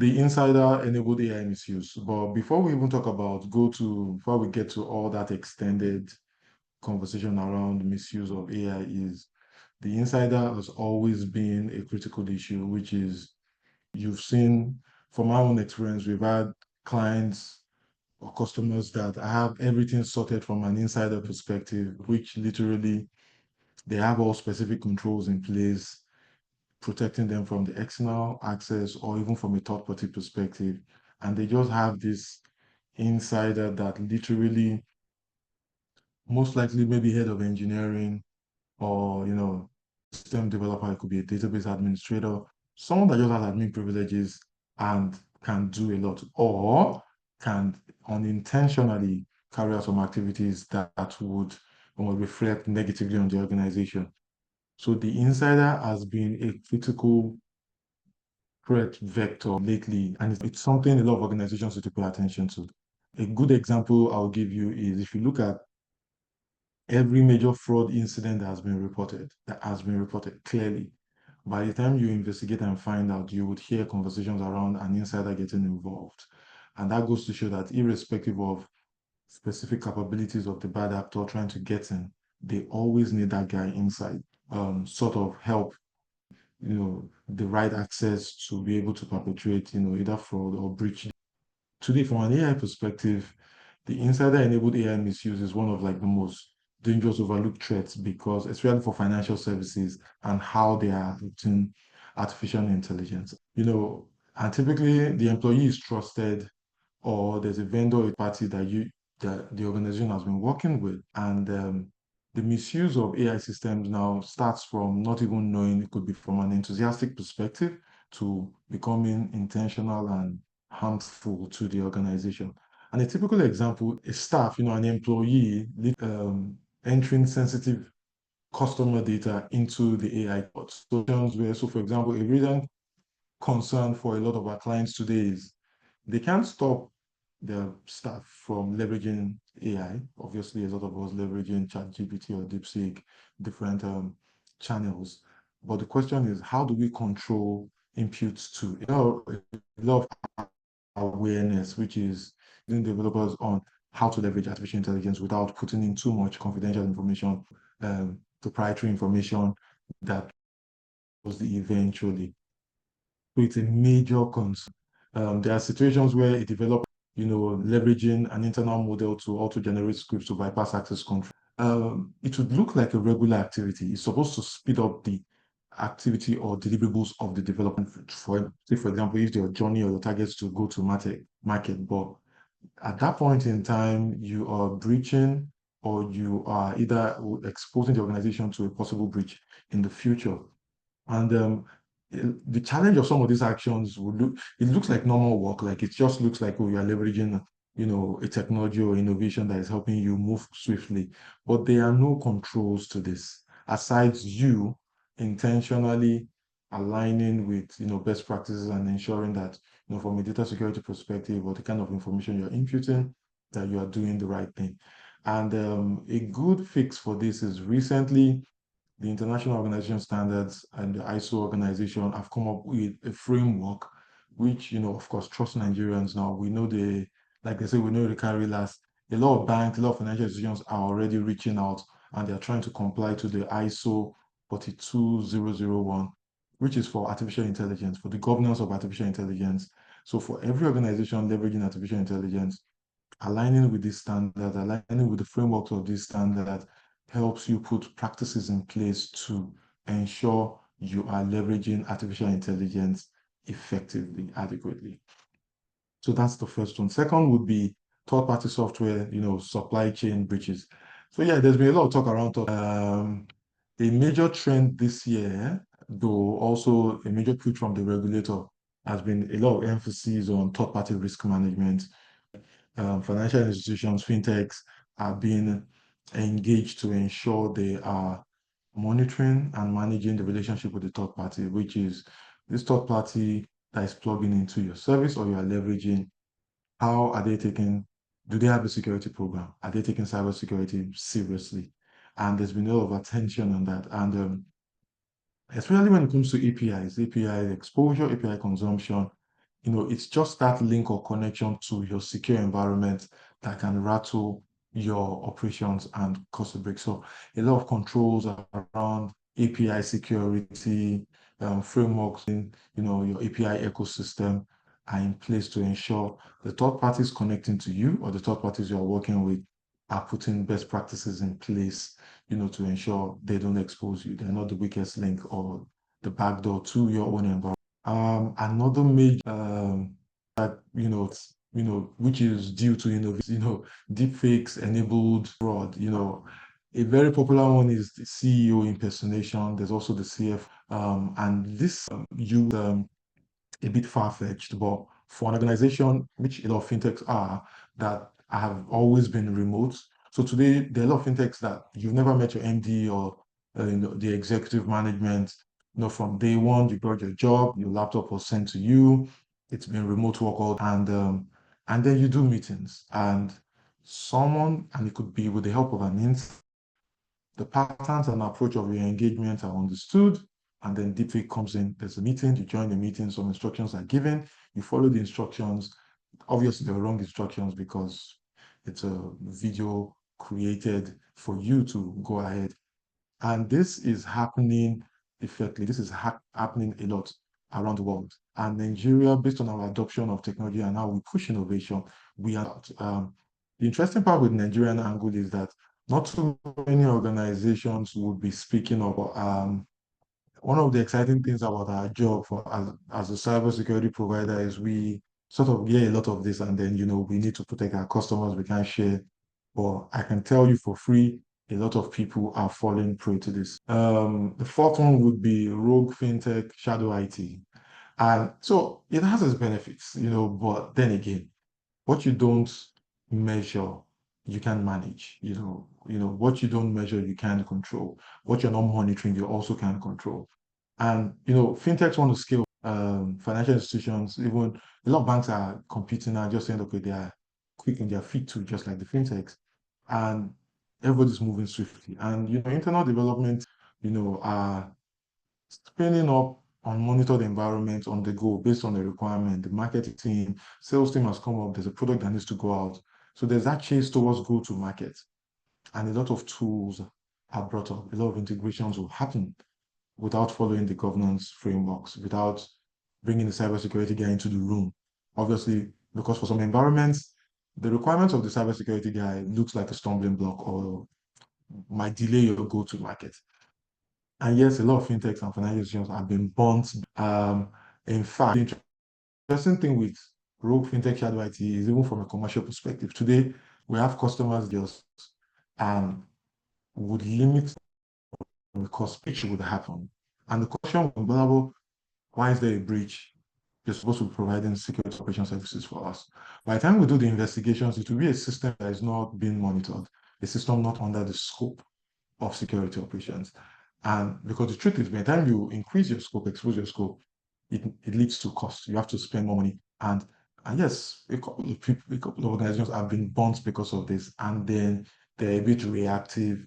the insider-enabled AI misuse. But before we even talk about, before we get to all that extended conversation around misuse of AI is the insider has always been a critical issue, which is you've seen from our own experience, we've had clients or customers that have everything sorted from an insider perspective, which literally they have all specific controls in place, protecting them from the external access or even from a third party perspective. And they just have this insider that literally, most likely, maybe head of engineering or, system developer, it could be a database administrator, someone that just has admin privileges and can do a lot, or can unintentionally carry out some activities that would reflect negatively on the organization. So the insider has been a critical threat vector lately, and it's something a lot of organizations need to pay attention to. A good example I'll give you is if you look at every major fraud incident that has been reported clearly. By the time you investigate and find out, you would hear conversations around an insider getting involved. And that goes to show that irrespective of specific capabilities of the bad actor trying to get in, they always need that guy inside, sort of help, the right access to be able to perpetrate, either fraud or breach. Today, from an AI perspective, the insider-enabled AI misuse is one of like the most dangerous overlooked threats because especially for financial services and how they are adopting artificial intelligence. And typically the employee is trusted or there's a vendor or a party that the organization has been working with. And the misuse of AI systems now starts from not even knowing, it could be from an enthusiastic perspective to becoming intentional and harmful to the organization. And a typical example is staff, an employee entering sensitive customer data into the AI bots. So, for example, a reason concern for a lot of our clients today is they can't stop their staff from leveraging AI. Obviously, a lot of us leveraging ChatGPT or DeepSeek, different channels. But the question is, how do we control inputs to a lot of awareness, which is using developers on how to leverage artificial intelligence without putting in too much confidential information, proprietary information that was the eventually. So it's a major concern. There are situations where a developer, leveraging an internal model to auto-generate scripts to bypass access control. It would look like a regular activity. It's supposed to speed up the activity or deliverables of the development. For example, if your journey or your targets to go to market, but at that point in time, you are breaching or you are either exposing the organization to a possible breach in the future. And the challenge of some of these actions it looks like normal work, like it just looks like, oh, you are leveraging, a technology or innovation that is helping you move swiftly. But there are no controls to this, aside you intentionally aligning with, best practices and ensuring that, from a data security perspective or the kind of information you're imputing, that you are doing the right thing. And a good fix for this is recently the International Organization Standards and the ISO organization have come up with a framework, which, of course, trust Nigerians now. We know like they say, we know the carry last. A lot of banks, a lot of financial institutions are already reaching out and they're trying to comply to the ISO 42001, which is for artificial intelligence, for the governance of artificial intelligence. So for every organization leveraging artificial intelligence, aligning with this standard, aligning with the frameworks of this standard helps you put practices in place to ensure you are leveraging artificial intelligence effectively, adequately. So that's the first one. Second would be third-party software, supply chain breaches. So yeah, there's been a lot of talk around a major trend this year, though also a major push from the regulator, has been a lot of emphasis on third-party risk management. Financial institutions, fintechs are being engaged to ensure they are monitoring and managing the relationship with the third party, which is this third party that is plugging into your service or you are leveraging. How are they do they have a security program? Are they taking cybersecurity seriously? And there's been a lot of attention on that. And especially when it comes to APIs, API exposure, API consumption, it's just that link or connection to your secure environment that can rattle your operations and cause a break. So a lot of controls around API security, frameworks in, your API ecosystem are in place to ensure the third parties connecting to you or the third parties you are working with are putting best practices in place, to ensure they don't expose you. They're not the weakest link or the backdoor to your own environment. Another major that which is due to deep fakes enabled fraud. A very popular one is the CEO impersonation. There's also the CF, and this you a bit far-fetched, but for an organization, which a lot of fintechs are, that have always been remote. So today, there are a lot of fintechs that you've never met your MD or the executive management. From day one, you got your job, your laptop was sent to you. It's been remote work all, and then you do meetings, and it could be with the help of an the patterns and approach of your engagement are understood, and then deepfake comes in. There's a meeting, you join the meeting, some instructions are given, you follow the instructions. Obviously, they're wrong instructions because it's a video created for you to go ahead. And this is happening effectively. This is happening a lot around the world. And Nigeria, based on our adoption of technology and how we push innovation, we are. The interesting part with Nigerian angle is that not too many organizations would be speaking of. One of the exciting things about our job as a cybersecurity provider is we sort of hear a lot of this, and then we need to protect our customers. We can't share, but I can tell you for free, a lot of people are falling prey to this. The fourth one would be rogue fintech, shadow IT, and so it has its benefits, but then again, what you don't measure, you can manage. What you don't measure, you can't control. What you're not monitoring, you also can't control. And fintechs want to scale. Financial institutions, even a lot of banks are competing now, just saying, okay, they are quick in their feet too, just like the fintechs, and everybody's moving swiftly. And internal development, are spinning up unmonitored environments on the go based on the requirement. The marketing team, sales team has come up. There's a product that needs to go out. So there's that chase towards go to market, and a lot of tools are brought up. A lot of integrations will happen without following the governance frameworks, without bringing the cybersecurity guy into the room. Obviously, because for some environments, the requirements of the cybersecurity guy looks like a stumbling block or might delay your go-to market. And yes, a lot of fintechs and financial institutions have been burnt. In fact, the interesting thing with rogue fintech shadow IT is even from a commercial perspective. Today, we have customers just and would limit because breach would happen. And the question with Gbolabo, why is there a breach? You're supposed to be providing security operation services for us. By the time we do the investigations, it will be a system that is not being monitored, a system not under the scope of security operations. And because the truth is, by the time you increase your scope, expose your scope, it leads to cost. You have to spend more money. And yes, a couple of people, a couple of organizations have been burnt because of this, and then they're a bit reactive.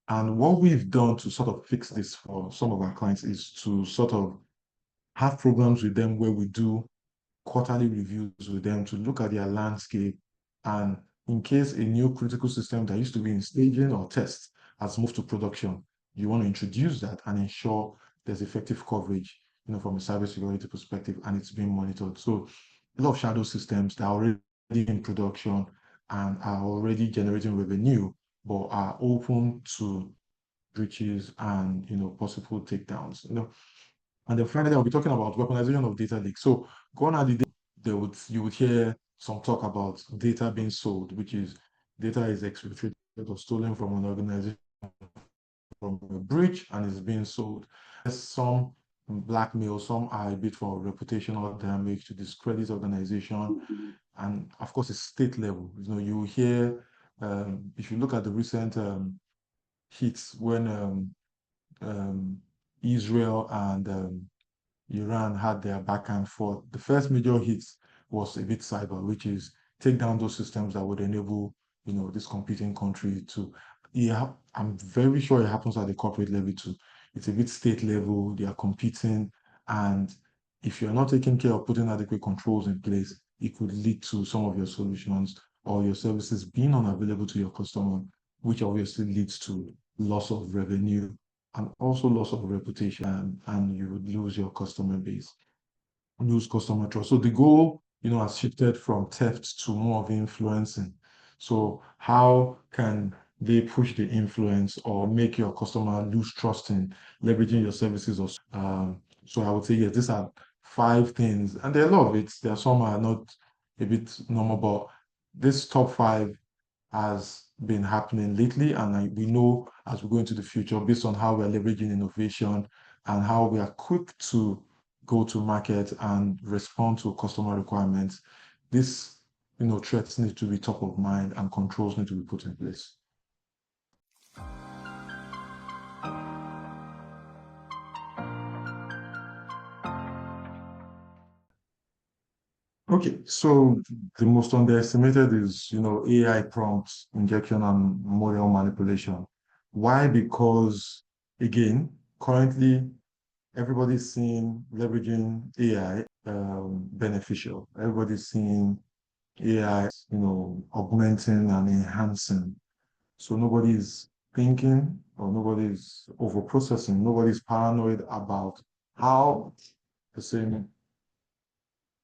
And what we've done to sort of fix this for some of our clients is to sort of have programs with them where we do quarterly reviews with them to look at their landscape. And in case a new critical system that used to be in staging or test has moved to production, you want to introduce that and ensure there's effective coverage, from a cybersecurity perspective, and it's being monitored. So a lot of shadow systems that are already in production and are already generating revenue, but are open to breaches and possible takedowns. And then finally, I'll be talking about weaponization of data leaks. So gone are the days you would hear some talk about data being sold, which is data is exfiltrated or stolen from an organization from a breach and is being sold. There's some blackmail, some are a bit for reputational damage to discredit organization, and of course, it's state level. You hear if you look at the recent hits when Israel and Iran had their back and forth. The first major hit was a bit cyber, which is take down those systems that would enable, this competing country to. Yeah, I'm very sure it happens at the corporate level too. It's a bit state level. They are competing, and if you're not taking care of putting adequate controls in place, it could lead to some of your solutions or your services being unavailable to your customer, which obviously leads to loss of revenue and also loss of reputation, and you would lose your customer base, lose customer trust. So the goal, has shifted from theft to more of influencing. So how can they push the influence or make your customer lose trust in leveraging your services? Or so I would say yes, these are five things, and there are a lot of it. There are some are not a bit normal, but this top five has been happening lately, and we know as we go into the future, based on how we're leveraging innovation and how we are quick to go to market and respond to customer requirements, this threats need to be top of mind and controls need to be put in place. Okay, so the most underestimated is, AI prompt injection and model manipulation. Why? Because again, currently everybody's seeing leveraging AI beneficial. Everybody's seeing AI, augmenting and enhancing. So nobody's thinking or nobody's over processing. Nobody's paranoid about how the same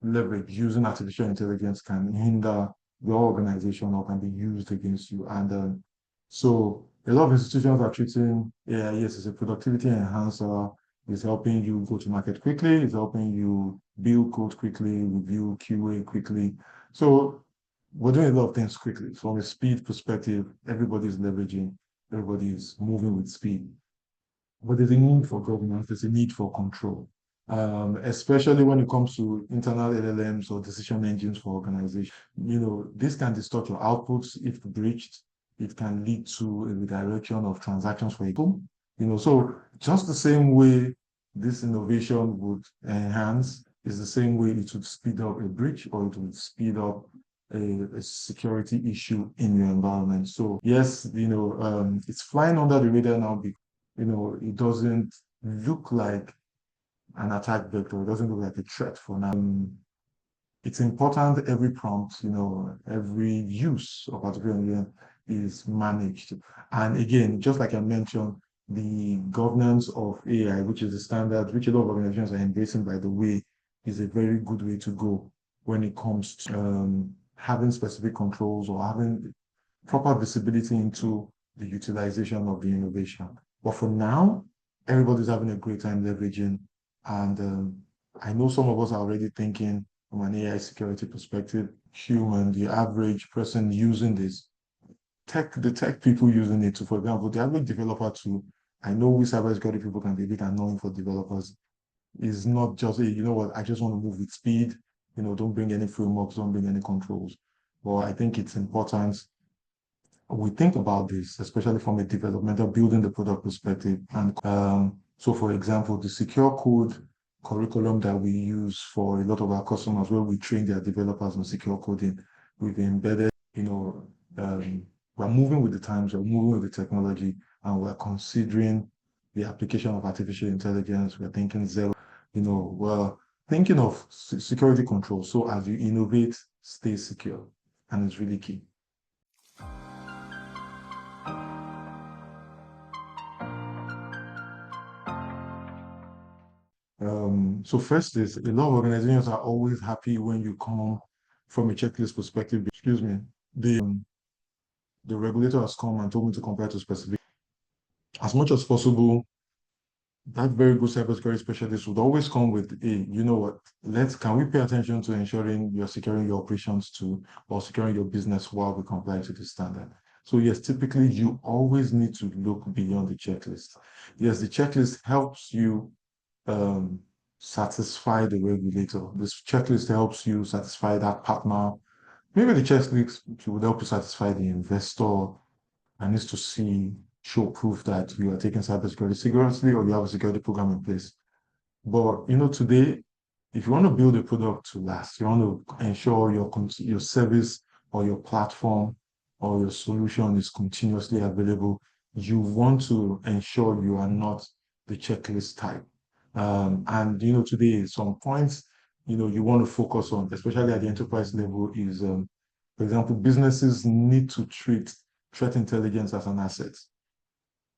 leverage using artificial intelligence can hinder your organization or can be used against you. And so a lot of institutions are treating AI, yes, as a productivity enhancer, is helping you go to market quickly, is helping you build code quickly, review QA quickly. So we're doing a lot of things quickly. So from a speed perspective, everybody's leveraging, everybody's moving with speed. But there's a need for governance, there's a need for control, especially when it comes to internal LLMs or decision engines for organizations. This can distort your outputs if breached. It can lead to a redirection of transactions for example. So just the same way this innovation would enhance is the same way it would speed up a breach or it would speed up a security issue in your environment. So yes, it's flying under the radar now because it doesn't look like an attack vector. It doesn't look like a threat for now. It's important every prompt, every use of artificial intelligence is managed. And again, just like I mentioned, the governance of AI, which is the standard, which a lot of organizations are embracing, by the way, is a very good way to go when it comes to having specific controls or having proper visibility into the utilization of the innovation. But for now, everybody's having a great time leveraging. And I know some of us are already thinking from an AI security perspective, human, the average person using this, the tech people using it to, for example, the average developer too. I know we cybersecurity people can be a bit annoying for developers. Is not just, hey, you know what, I just want to move with speed. Don't bring any frameworks, don't bring any controls. But I think it's important we think about this, especially from a developmental building the product perspective. And so, for example, the secure code curriculum that we use for a lot of our customers, where we train their developers on secure coding, we've embedded, we're moving with the times, we're moving with the technology, and we're considering the application of artificial intelligence. We're thinking zero, we're thinking of security control. So as you innovate, stay secure. And it's really key. So first is a lot of organizations are always happy when you come from a checklist perspective. Excuse me, the regulator has come and told me to compare to specific. As much as possible, that very good cybersecurity specialist would always come with a, you know what, can we pay attention to ensuring you're securing your operations too, or securing your business while we comply to the standard. So yes, typically you always need to look beyond the checklist. Yes, the checklist helps you um, satisfy the regulator. This checklist helps you satisfy that partner. Maybe the checklist would help you satisfy the investor and needs to show proof that you are taking cybersecurity seriously or you have a security program in place. But today, if you want to build a product to last, you want to ensure your service or your platform or your solution is continuously available, you want to ensure you are not the checklist type. And today, some points you want to focus on, especially at the enterprise level, is for example, businesses need to treat threat intelligence as an asset.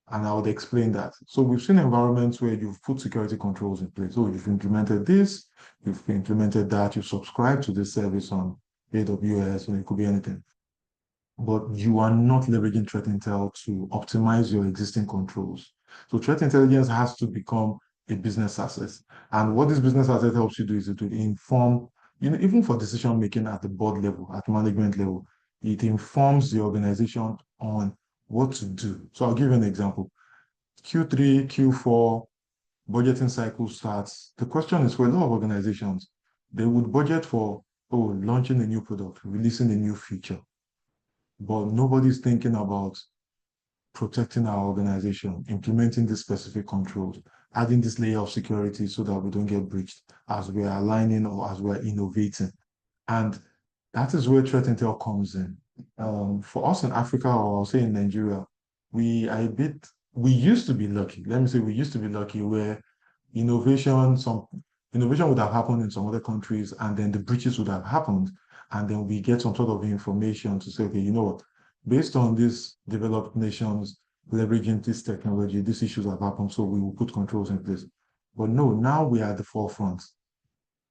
And I would explain that. So we've seen environments where you've put security controls in place. So you've implemented this, you've implemented that, you subscribe to this service on AWS, and it could be anything. But you are not leveraging threat intel to optimize your existing controls. So threat intelligence has to become a business asset. And what this business asset helps you do is it will inform, even for decision making at the board level, at management level, it informs the organization on what to do. So I'll give you an example. Q3, Q4, budgeting cycle starts. The question is for a lot of organizations, they would budget for, launching a new product, releasing a new feature, but nobody's thinking about protecting our organization, implementing these specific controls, adding this layer of security so that we don't get breached as we're aligning or as we're innovating. And that is where threat intel comes in. For us in Africa, or I'll say in Nigeria, we used to be lucky. Let me say we used to be lucky where some innovation would have happened in some other countries, and then the breaches would have happened, and then we get some sort of information to say, okay, you know what, based on these developed nations leveraging this technology, these issues have happened, so we will put controls in place. But no, now we are at the forefront.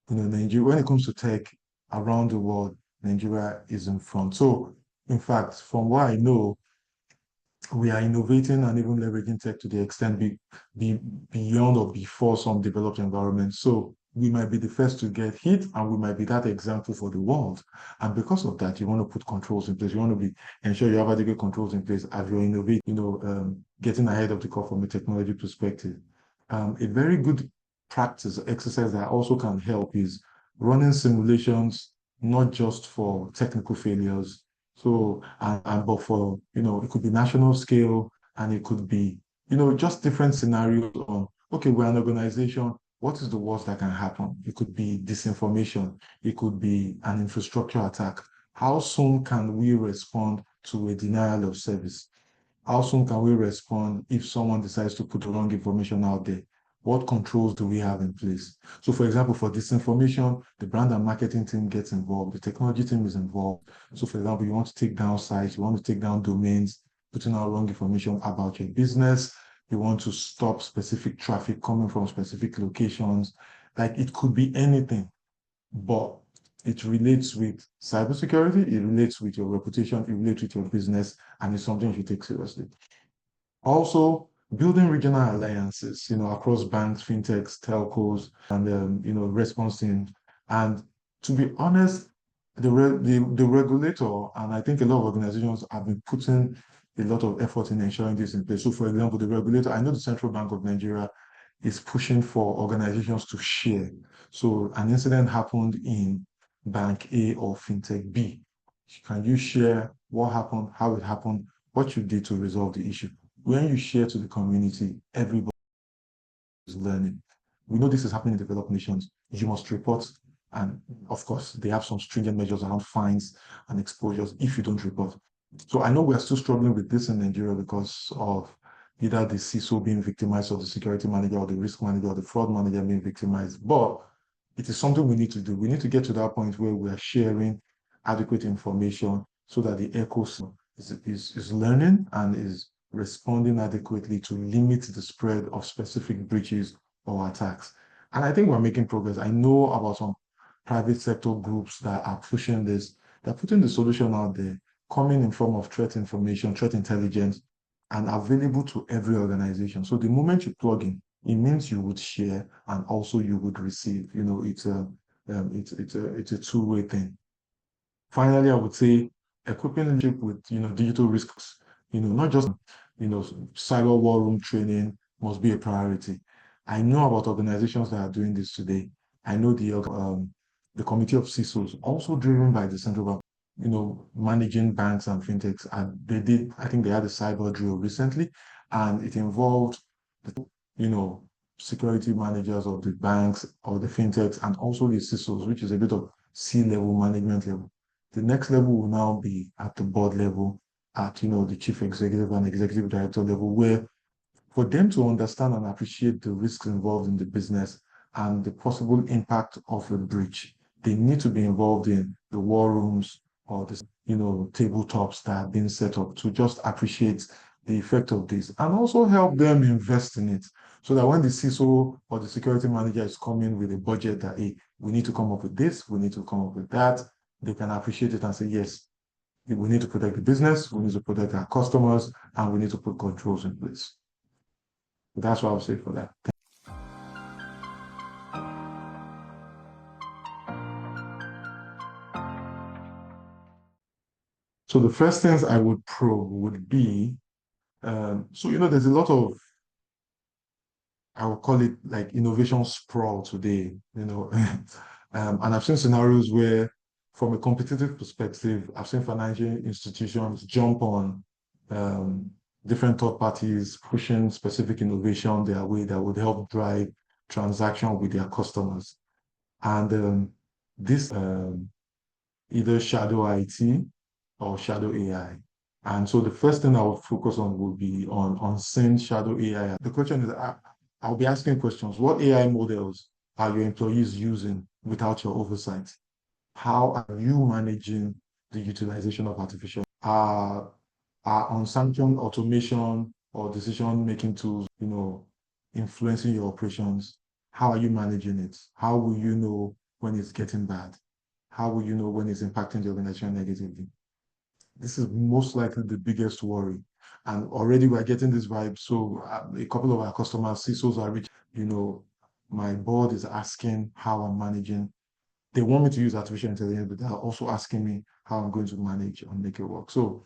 Nigeria, when it comes to tech around the world, Nigeria is in front. So, in fact, from what I know, we are innovating and even leveraging tech to the extent beyond or before some developed environments. So we might be the first to get hit, and we might be that example for the world. And because of that, you want to put controls in place. You want to ensure you have adequate controls in place as you innovate, getting ahead of the curve from a technology perspective. A very good practice exercise that also can help is running simulations, not just for technical failures, so, but for, it could be national scale, and it could be, just different scenarios on, okay, we're an organization, what is the worst that can happen? It could be disinformation, it could be an infrastructure attack. How soon can we respond to a denial of service? How soon can we respond if someone decides to put the wrong information out there? What controls do we have in place? So, for example, for disinformation, the brand and marketing team gets involved, the technology team is involved. So, for example, you want to take down sites, you want to take down domains, putting out wrong information about your business, you want to stop specific traffic coming from specific locations. Like, it could be anything, but it relates with cybersecurity, it relates with your reputation, it relates with your business, and it's something you take seriously. Also, building regional alliances, across banks, fintechs, telcos, and response teams. And to be honest, the regulator, and I think a lot of organizations have been putting a lot of effort in ensuring this in place. So, for example, the regulator, I know the Central Bank of Nigeria is pushing for organizations to share. So, an incident happened in Bank A or Fintech B. Can you share what happened, how it happened, what you did to resolve the issue? When you share to the community, everybody is learning. We know this is happening in developed nations. You must report. And of course, they have some stringent measures around fines and exposures if you don't report. So I know we are still struggling with this in Nigeria because of either the CISO being victimized, or the security manager, or the risk manager, or the fraud manager being victimized. But it is something we need to do. We need to get to that point where we are sharing adequate information so that the ecosystem is learning and is responding adequately to limit the spread of specific breaches or attacks. And I think we're making progress. I know about some private sector groups that are pushing this. They're putting the solution out there, coming in form of threat information, threat intelligence, and available to every organization. So the moment you plug in, it means you would share and also you would receive. It's a two-way thing. Finally, I would say equipping leadership with digital risks, not just cyber war room training must be a priority. I know about organizations that are doing this today. I know the committee of CISOs, also driven by the central bank, managing banks and fintechs. And I think they had a cyber drill recently, and it involved you know, security managers of the banks or the fintechs, and also the CISOs, which is a bit of C-level management level. The next level will now be at the board level, at the chief executive and executive director level, where for them to understand and appreciate the risks involved in the business and the possible impact of a breach, they need to be involved in the war rooms or the tabletops that have been set up to just appreciate the effect of this and also help them invest in it. So that when the CISO or the security manager is coming with a budget that, hey, we need to come up with this, we need to come up with that, they can appreciate it and say, yes, we need to protect the business, we need to protect our customers, and we need to put controls in place. That's what I would say for that. So the first things I would probe would be, there's a lot of, I would call it like innovation sprawl today, and I've seen scenarios where, from a competitive perspective, I've seen financial institutions jump on um, different third parties pushing specific innovation their way that would help drive transaction with their customers. And this either shadow IT or shadow AI. And so the first thing I would focus on would be on seeing shadow AI. The question is, I'll be asking questions. What AI models are your employees using without your oversight? How are you managing the utilization of artificial? Are unsanctioned automation or decision-making tools, influencing your operations? How are you managing it? How will you know when it's getting bad? How will you know when it's impacting the organization negatively? This is most likely the biggest worry. And already we're getting this vibe. So a couple of our customers, CISOs are reaching, my board is asking how I'm managing. They want me to use artificial intelligence, but they're also asking me how I'm going to manage and make it work. So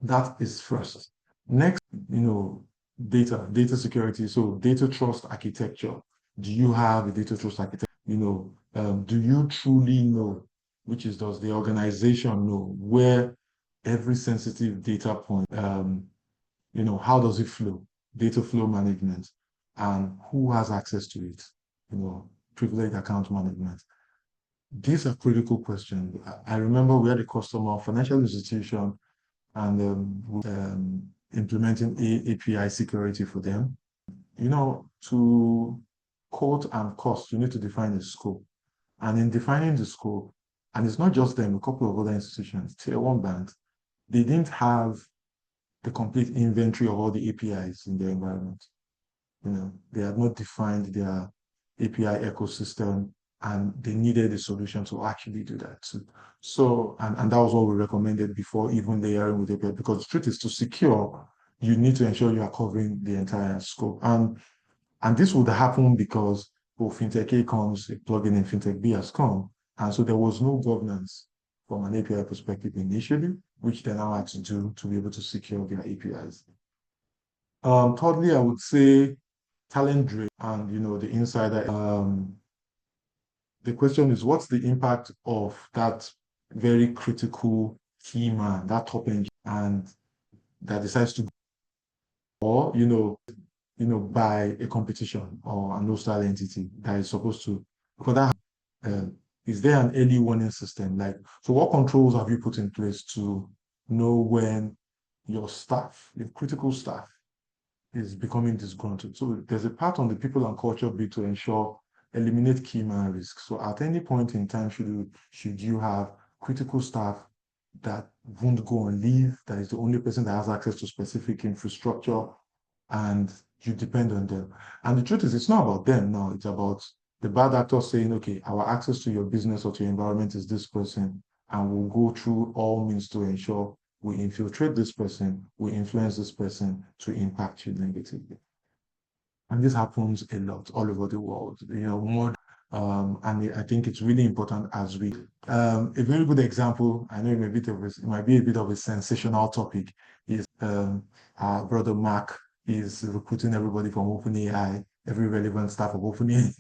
that is first. Next, data security. So data trust architecture. Do you have a data trust architecture? Do you truly know, does the organization know where every sensitive data point, how does it flow? Data flow management, and who has access to it? Privileged account management. These are critical questions. I remember we had a customer, financial institution, and implementing API security for them. To quote and cost, you need to define a scope. And in defining the scope, and it's not just them, a couple of other institutions, tier one banks, they didn't have the complete inventory of all the APIs in their environment. They had not defined their API ecosystem, and they needed a solution to actually do that. And that was what we recommended before even layering with API, because the truth is, to secure, you need to ensure you are covering the entire scope. And this would happen because Fintech A comes, a plugin in Fintech B has come. And so there was no governance from an API perspective initially, which they now had to do to be able to secure their APIs. Thirdly, I would say talent drain and the insider. The question is, what's the impact of that very critical key man, that top engineer, and that decides to, or by a competition or an hostile entity that is supposed to, because that is there an early warning system? So what controls have you put in place to know when your staff, your critical staff, is becoming disgruntled? So there's a part on the people and culture bit to ensure eliminate key man risk. So at any point in time, should you have critical staff that won't go on leave, that is the only person that has access to specific infrastructure, and you depend on them. And the truth is, it's not about them now. It's about the bad actor saying, okay, our access to your business or to your environment is this person, and we'll go through all means to ensure we infiltrate this person, we influence this person to impact you negatively. And this happens a lot all over the world, more. And I think it's really important as we, a very good example, I know it might be a bit of a sensational topic, is our brother Mark is recruiting everybody from OpenAI, every relevant staff of OpenAI,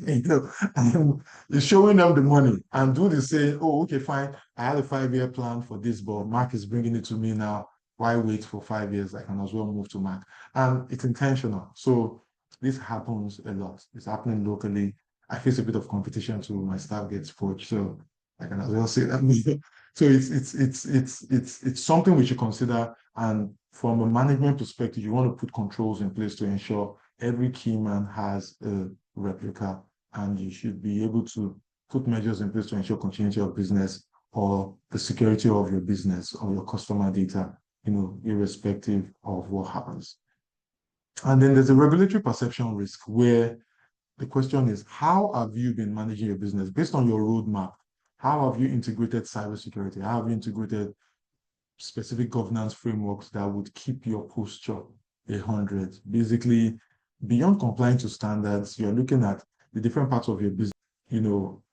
and he's showing them the money. And do they say, oh, okay, fine, I had a 5-year plan for this, but Mark is bringing it to me now. Why wait for 5 years? I can as well move to Mark. And it's intentional. So this happens a lot. It's happening locally. I face a bit of competition too. My staff gets poached, so I can as well say that. So it's something we should consider. And from a management perspective, you want to put controls in place to ensure every key man has a replica, and you should be able to put measures in place to ensure continuity of business or the security of your business or your customer data, irrespective of what happens. And then there's a regulatory perception risk where the question is, how have you been managing your business based on your roadmap? How have you integrated cybersecurity? How have you integrated specific governance frameworks that would keep your posture 100? Basically, beyond complying to standards, you're looking at the different parts of your business.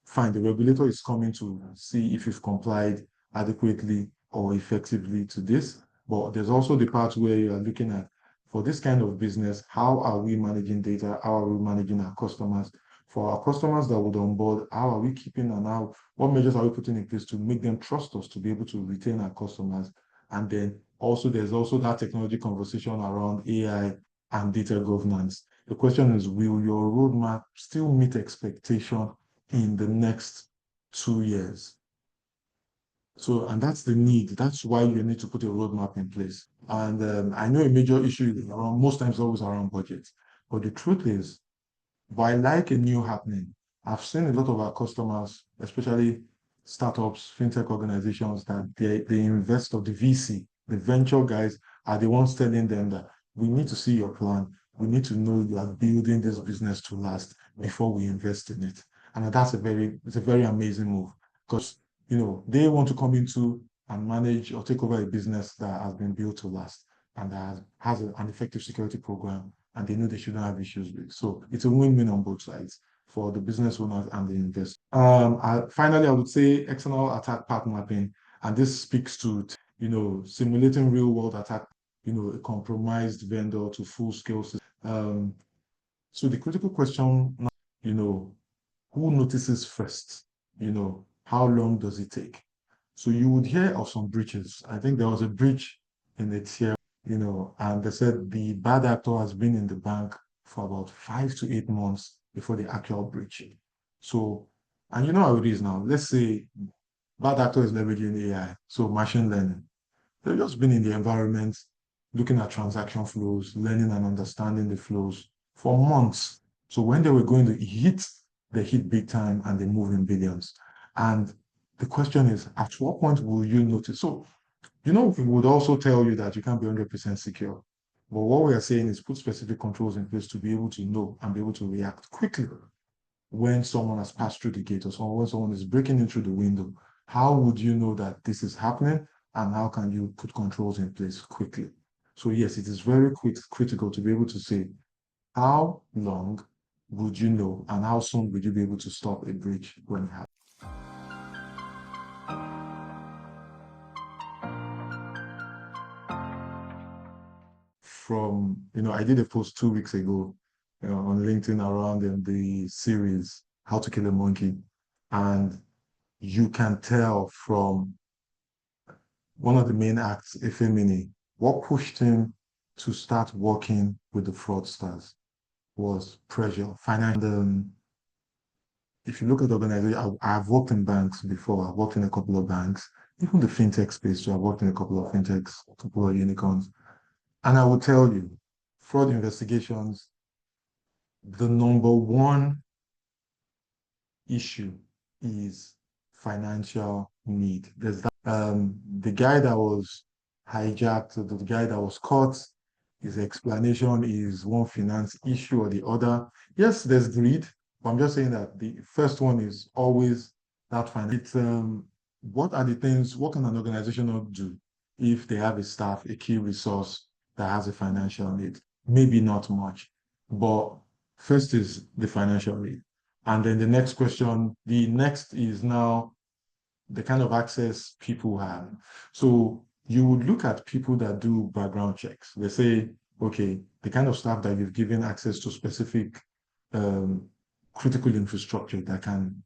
Fine, the regulator is coming to see if you've complied adequately or effectively to this. But there's also the part where you are looking at, for this kind of business, how are we managing data? How are we managing our customers? For our customers that would onboard, how are we keeping and how, what measures are we putting in place to make them trust us to be able to retain our customers? And then also, there's also that technology conversation around AI and data governance. The question is, will your roadmap still meet expectation in the next 2 years? So, and that's the need. That's why you need to put a roadmap in place. And I know a major issue is around, most times always around budget. But the truth is, while like a new happening, I've seen a lot of our customers, especially startups, fintech organizations, that they invest, or the VC, the venture guys, are the ones telling them that we need to see your plan. We need to know you are building this business to last before we invest in it. And it's a very amazing move, because they want to come into and manage or take over a business that has been built to last and that has an effective security program, and they know they shouldn't have issues with. So it's a win-win on both sides for the business owners and the investors. Finally, I would say external attack path mapping, and this speaks to simulating real-world attack, a compromised vendor to full-scale system. So the critical question now, who notices first? How long does it take? So you would hear of some breaches. I think there was a breach in the tier, and they said the bad actor has been in the bank for about 5 to 8 months before the actual breach. So, and you know how it is now. Let's say bad actor is leveraging AI, so machine learning. They've just been in the environment, looking at transaction flows, learning and understanding the flows for months. So when they were going to hit, they hit big time and they move in billions. And the question is, at what point will you notice? So, it would also tell you that you can't be 100% secure. But what we are saying is put specific controls in place to be able to know and be able to react quickly when someone has passed through the gate, or when someone is breaking in through the window. How would you know that this is happening, and how can you put controls in place quickly? So yes, it is very critical to be able to say, how long would you know, and how soon would you be able to stop a breach when it happens? I did a post 2 weeks ago on LinkedIn around the series How to Kill a Monkey. And you can tell from one of the main acts, Efemini, what pushed him to start working with the fraudsters was pressure, financial. If you look at organizations, I've worked in banks before. I've worked in a couple of banks, even the fintech space. So I've worked in a couple of fintechs, a couple of unicorns. And I will tell you, fraud investigations, the number one issue is financial need. There's that, the guy that was hijacked, the guy that was caught, his explanation is one finance issue or the other. Yes, there's greed, but I'm just saying that the first one is always that finance. What are the things, what can an organization not do if they have a staff, a key resource that has a financial need? Maybe not much, but first is the financial need. And then the next is now the kind of access people have. So you would look at people that do background checks. They say, okay, the kind of staff that you've given access to specific critical infrastructure that can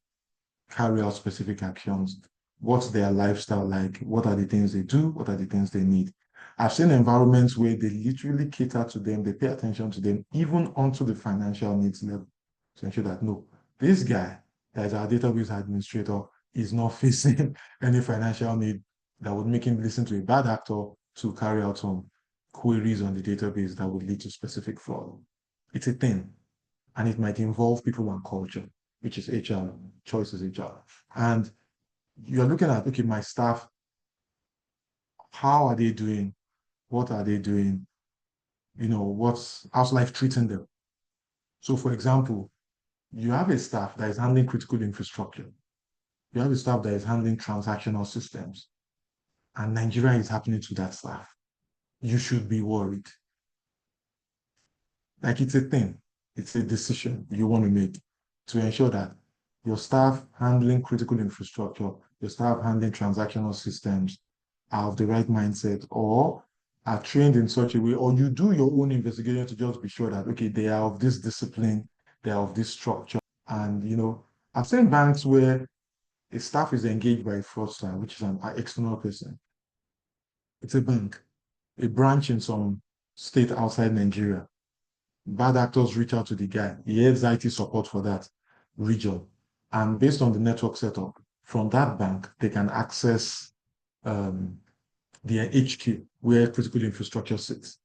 carry out specific actions. What's their lifestyle like? What are the things they do? What are the things they need? I've seen environments where they literally cater to them, they pay attention to them, even onto the financial needs level, to ensure that no, this guy that is our database administrator is not facing any financial need that would make him listen to a bad actor to carry out some queries on the database that would lead to specific fraud. It's a thing, and it might involve people and culture, which is HR, choice is HR. And you're looking at, okay, my staff, how are they doing? What are they doing? How's life treating them? So, for example, you have a staff that is handling critical infrastructure. You have a staff that is handling transactional systems, and Nigeria is happening to that staff. You should be worried. Like it's a thing, it's a decision you want to make to ensure that your staff handling critical infrastructure, your staff handling transactional systems are of the right mindset or are trained in such a way, or you do your own investigation to just be sure that, okay, they are of this discipline, they are of this structure. And, I've seen banks where a staff is engaged by a fraudster, which is an external person. It's a bank, a branch in some state outside Nigeria. Bad actors reach out to the guy. He heads IT support for that region. And based on the network setup, from that bank, they can access their HQ where critical infrastructure sits.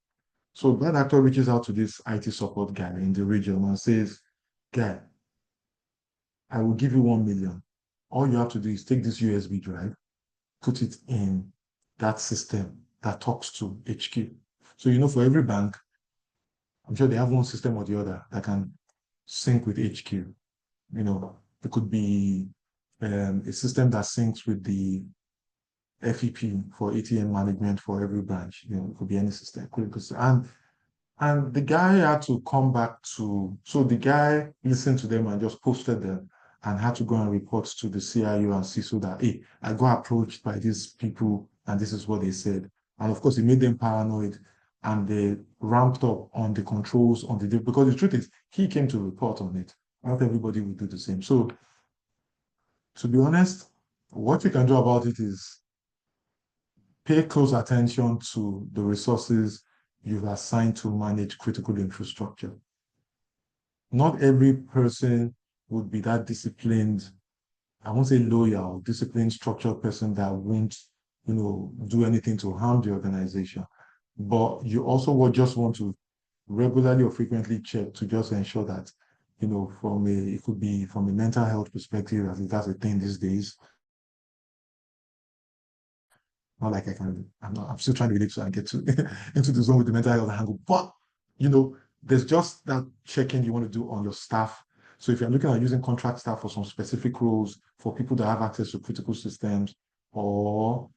So bad actor reaches out to this IT support guy in the region and says, guy, I will give you 1 million. All you have to do is take this USB drive, put it in that system that talks to HQ. So, for every bank, I'm sure they have one system or the other that can sync with HQ. It could be a system that syncs with the FEP for ATM management for every branch. It could be any system. And the guy had to come back so the guy listened to them and just posted them and had to go and report to the CIO and CISO that, hey, I got approached by these people and this is what they said. And of course, it made them paranoid and they ramped up on the controls on the day because the truth is, he came to report on it. Not everybody will do the same. So, to be honest, what you can do about it is pay close attention to the resources you've assigned to manage critical infrastructure. Not every person would be that disciplined, I won't say loyal, disciplined, structured person that won't, do anything to harm the organization. But you also would just want to regularly or frequently check to just ensure that, it could be from a mental health perspective, as that's a thing these days. Not like I'm still trying to relate to and get to into the zone with the mental health angle. But there's just that checking you want to do on your staff. So if you're looking at using contract staff for some specific roles, for people that have access to critical systems, or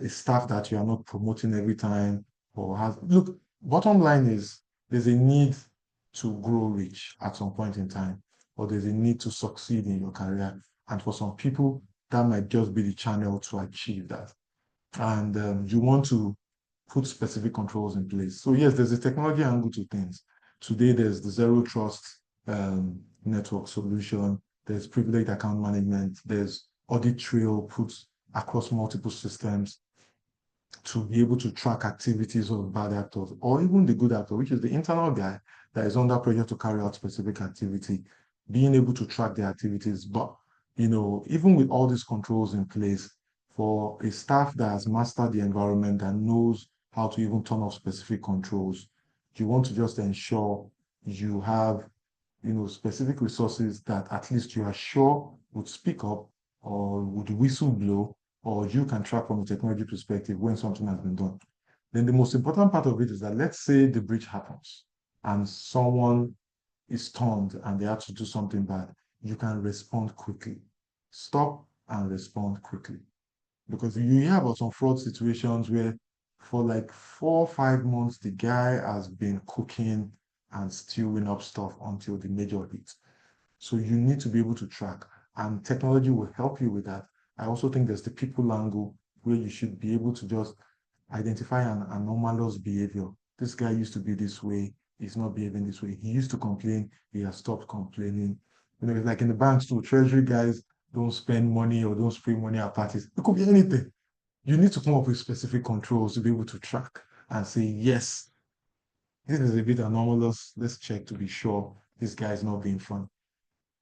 a staff that you are not promoting every time, bottom line is there's a need to grow rich at some point in time, or there's a need to succeed in your career. And for some people, that might just be the channel to achieve that. And you want to put specific controls in place. So yes, there's a technology angle to things. Today, there's the zero trust network solution. There's privileged account management. There's audit trail put across multiple systems to be able to track activities of bad actors or even the good actor, which is the internal guy that is under pressure to carry out specific activity, being able to track the activities. But, even with all these controls in place, for a staff that has mastered the environment and knows how to even turn off specific controls, you want to just ensure you have, specific resources that at least you are sure would speak up or would whistle blow, or you can track from a technology perspective when something has been done. Then the most important part of it is that let's say the breach happens and someone is stunned and they have to do something bad, you can respond quickly. Stop and respond quickly. Because you hear about some fraud situations where for like 4 or 5 months, the guy has been cooking and stewing up stuff until the major hits. So you need to be able to track, and technology will help you with that. I also think there's the people angle where you should be able to just identify an anomalous behavior. This guy used to be this way, he's not behaving this way. He used to complain, he has stopped complaining. It's like in the banks too, treasury guys don't spend money or don't spray money at parties. It could be anything. You need to come up with specific controls to be able to track and say, yes, this is a bit anomalous. Let's check to be sure this guy is not being fun.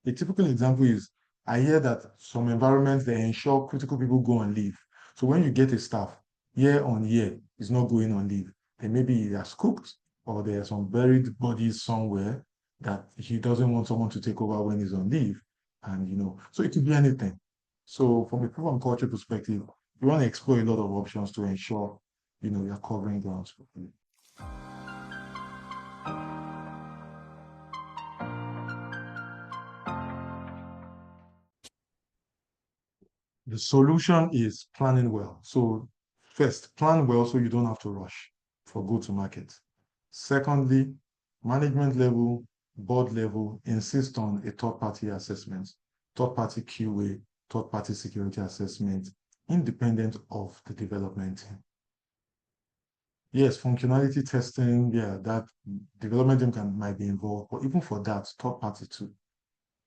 A typical example is I hear that some environments they ensure critical people go on leave. So when you get a staff year on year is not going on leave, and maybe he has cooked, or there are some buried bodies somewhere that he doesn't want someone to take over when he's on leave. And so it could be anything. So from a people and culture perspective, you want to explore a lot of options to ensure you're covering grounds properly. The solution is planning well. So first, plan well so you don't have to rush for go to market. Secondly, management level, board level, insist on a third-party assessment, third-party QA, third-party security assessment, independent of the development team. Yes, functionality testing, yeah, that development team might be involved, but even for that, third party too,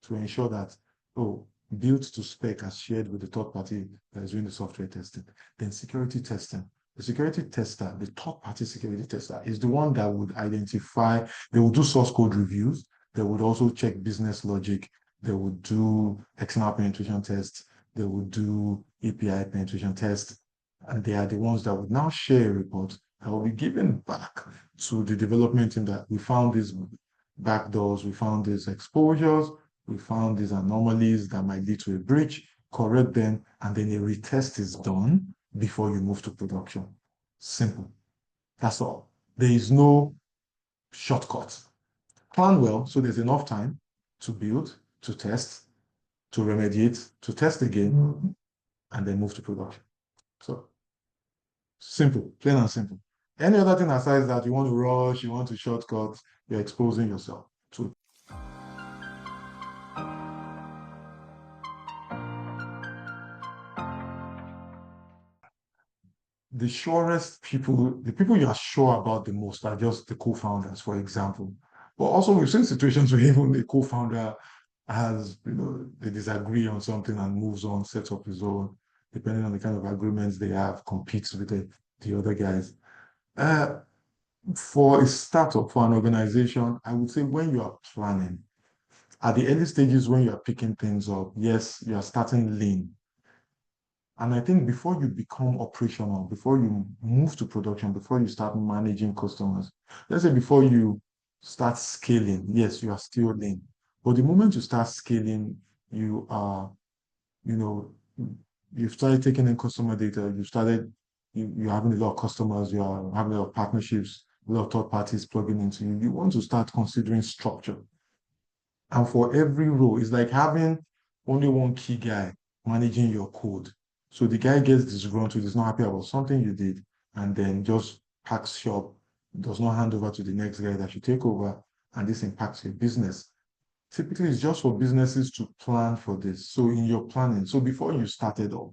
to ensure that, oh, built to spec as shared with the third party that is doing the software testing. Then security testing. The security tester, the third party security tester, is the one that would identify, they will do source code reviews, they would also check business logic, they would do external penetration tests, they would do API penetration tests, and they are the ones that would now share a report that will be given back to the development team that we found these backdoors, we found these exposures, we found these anomalies that might lead to a breach, correct them, and then a retest is done before you move to production. Simple. That's all. There is no shortcut. Plan well so there's enough time to build, to test, to remediate, to test again, and then move to production. So simple, plain and simple. Any other thing aside that you want to rush, you want to shortcut, you're exposing yourself to. The surest people, the people you are sure about the most are just the co-founders, for example. But also we've seen situations where even the co-founder has, they disagree on something and moves on, sets up his own, depending on the kind of agreements they have, competes with the other guys. Uh, for a startup, for an organization, I would say when you are planning, at the early stages when you are picking things up, yes, you are starting lean. And I think before you become operational, before you move to production, before you start managing customers, let's say before you start scaling, yes, you are still lean. But the moment you start scaling, you are, you know, you've started taking in customer data, you're having a lot of customers, you are having a lot of partnerships, a lot of third parties plugging into you. You want to start considering structure. And for every role, it's like having only one key guy managing your code. So the guy gets disgruntled, is not happy about something you did, and then just packs shop, does not hand over to the next guy that should take over, and this impacts your business. Typically, it's just for businesses to plan for this. So in your planning, so before you started off,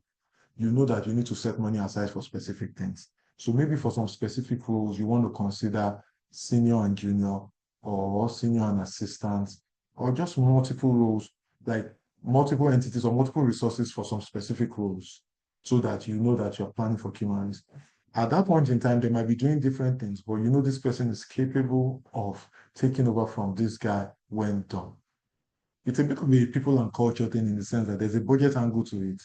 you know that you need to set money aside for specific things. So maybe for some specific roles, you want to consider senior and junior, or senior and assistant, or just multiple roles, like multiple entities or multiple resources for some specific roles, so that you know that you're planning for key managers. At that point in time, they might be doing different things, but you know this person is capable of taking over from this guy when done. It's a bit of a people and culture thing in the sense that there's a budget angle to it.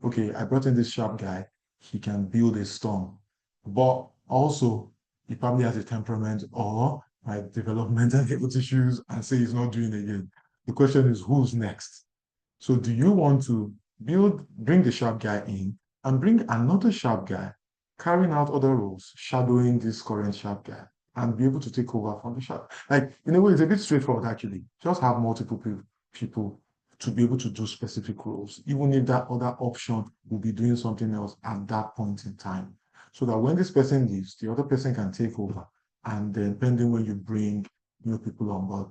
Okay, I brought in this sharp guy, he can build a storm, but also he probably has a temperament or like developmental issues and say he's not doing it again. The question is who's next? So do you want to bring the sharp guy in and bring another sharp guy carrying out other roles, shadowing this current sharp guy and be able to take over from the sharp? Like, in a way, it's a bit straightforward, actually. Just have multiple people to be able to do specific roles, even if that other option will be doing something else at that point in time. So that when this person leaves, the other person can take over. And then depending when you bring new people on board,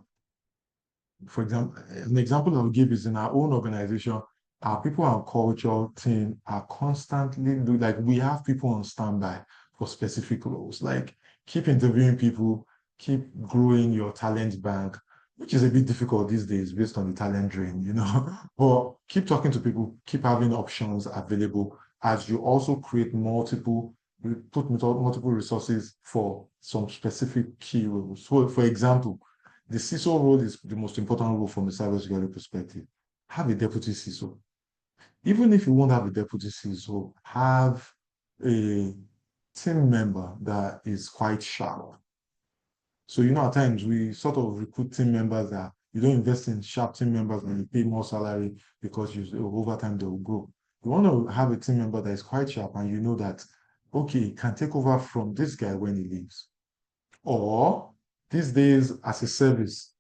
for example, an example I'll give is in our own organization, our people and culture team are constantly like we have people on standby for specific roles. Like keep interviewing people, keep growing your talent bank, which is a bit difficult these days based on the talent drain. But keep talking to people, keep having options available as you also create multiple resources for some specific key roles. So for example, the CISO role is the most important role from a cybersecurity perspective. Have a deputy CISO. Even if you won't have a deputy CISO, have a team member that is quite sharp. So, at times we sort of recruit team members that you don't invest in sharp team members and you pay more salary because over time they will grow. You want to have a team member that is quite sharp and you know that, okay, can take over from this guy when he leaves. Or these days, as a service,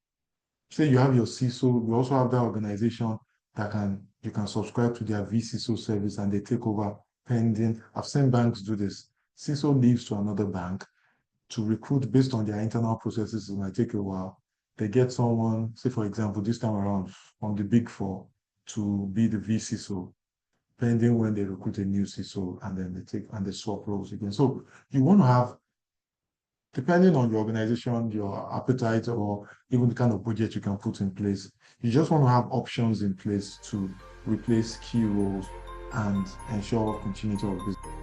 say you have your CISO, you also have that organization that you can subscribe to their vCISO service and they take over pending. I've seen banks do this. CISO leaves to another bank to recruit based on their internal processes. It might take a while. They get someone, say for example, this time around from the Big Four to be the vCISO, pending when they recruit a new CISO and then they swap roles again. So you want to have, depending on your organization, your appetite, or even the kind of budget you can put in place, you just want to have options in place to replace key roles and ensure continuity of business.